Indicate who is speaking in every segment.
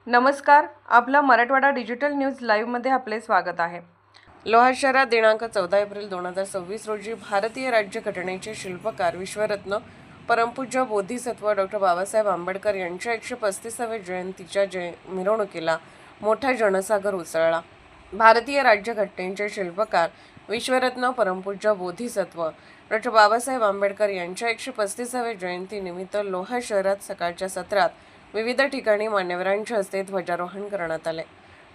Speaker 1: नमस्कार, आपला Marathwada digital news लाईव्हमध्ये आपले स्वागत आहे। लोहा शहरात दिनांक 14 एप्रिल 2026 रोजी भारतीय राज्यघटनेचे शिल्पकार विश्वरत्न परमपूज्य बोधिसत्व डॉ. बाबासाहेब आंबेडकर यांच्या 135व्या जयंतीच्या मिरवणुकीला मोठा जनसागर उसळला। भारतीय राज्यघटनेचे शिल्पकार विश्वरत्न परमपूज्य बोधिसत्व डॉ. बाबासाहेब आंबेडकर यांच्या 135व्या जयंतीनिमित्त लोहा शहरात सकाळच्या सत्रात विविध ठिकाणी मान्यवरांच्या हस्ते ध्वजारोहण करण्यात आले।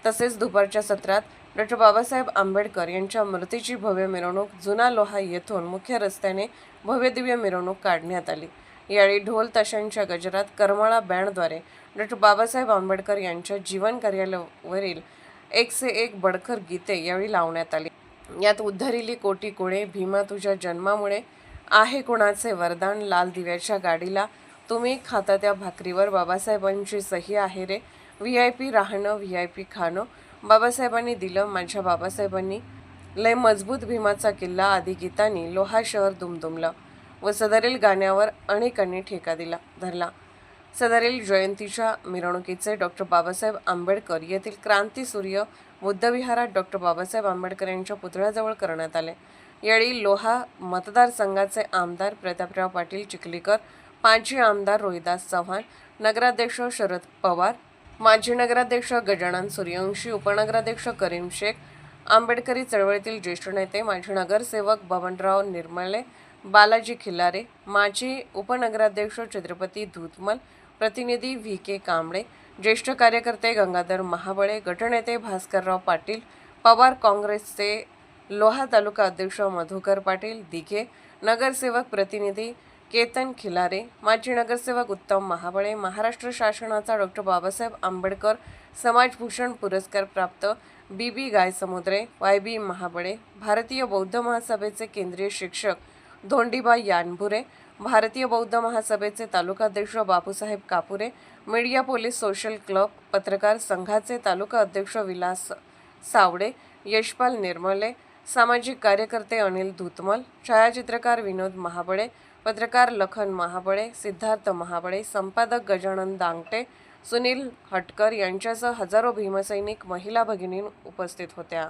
Speaker 1: तसेच दुपारच्या सत्रात डॉ. बाबासाहेब आंबेडकर यांच्या मूर्तीची भव्य मिरवणूक जुना लोहा येथून मुख्य रस्त्याने भव्यदिव्य मिरवणूक काढण्यात आली। यावेळी ढोल ताशांच्या गजरात करमाळा बँडद्वारे डॉ. बाबासाहेब आंबेडकर यांच्या जीवन कार्यावरील 1 से 1 बडकर गीते यावेळी लावण्यात आली। यात उद्धरिली कोटी कोणे, भीमा तुझ्या जन्मामुळे, आहे कुणाचे वरदान, लाल दिव्याच्या गाडीला, तुम्ही खाता त्या भाकरीवर बाबासाहेबांची सही आहे रे, VIP राहणं VIP खाणं, बाबासाहेबांनी दिलं माझ्या बाबासाहेबांनी, लय मजबूत भीमाचा किल्ला आदी गीतांनी लोहा शहर दुमदुमलं व सदरील गाण्यावर अनेकांनी ठेका धरला। सदरील जयंतीच्या मिरवणुकीचे डॉ. बाबासाहेब आंबेडकर येथील क्रांतीसूर्य बुद्धविहारात डॉ. बाबासाहेब आंबेडकर यांच्या पुतळ्याजवळ करण्यात आले। यावेळी लोहा मतदारसंघाचे आमदार प्रतापराव पाटील चिखलीकर, माजी आमदार रोहिदास चव्हाण, नगराध्यक्ष शरद पवार, माजी नगराध्यक्ष गजानन सूर्यवंशी, उपनगराध्यक्ष करीम शेख, आंबेडकरी चळवळीतील ज्येष्ठ नेते माजी नगरसेवक बबनराव निर्मले, बालाजी खिल्लारे, माजी उपनगराध्यक्ष छत्रपती धुतमल, प्रतिनिधी VK कांबळे, ज्येष्ठ कार्यकर्ते गंगाधर महाबळे, गटनेते भास्करराव पाटील पवार, काँग्रेसचे लोहा तालुका अध्यक्ष मधुकर पाटील दिघे, नगरसेवक प्रतिनिधी केतन खिलारे, माजी नगरसेवक उत्तम महाबळे, महाराष्ट्र शासनाचा डॉ. बाबासाहेब आंबेडकर समाजभूषण पुरस्कार प्राप्त BB गायसमुद्रे, YB महाबळे, भारतीय बौद्ध महासभेचे केंद्रीय शिक्षक धोंडीबा यानपुरे, भारतीय बौद्ध महासभेचे तालुकाध्यक्ष Bapusaheb Kapure, media police social club पत्रकार संघाचे तालुका अध्यक्ष विलास सावडे, यशपाल निर्मले, सामाजिक कार्यकर्ते अनिल धुतमल, छायाचित्रकार विनोद महाबळे, पत्रकार लखन महाबळे, सिद्धार्थ महाबळे, संपादक गजानन दांगटे, सुनील हटकर यांच्यासह हजारो भीमसैनिक महिला भगिनी उपस्थित होत्या।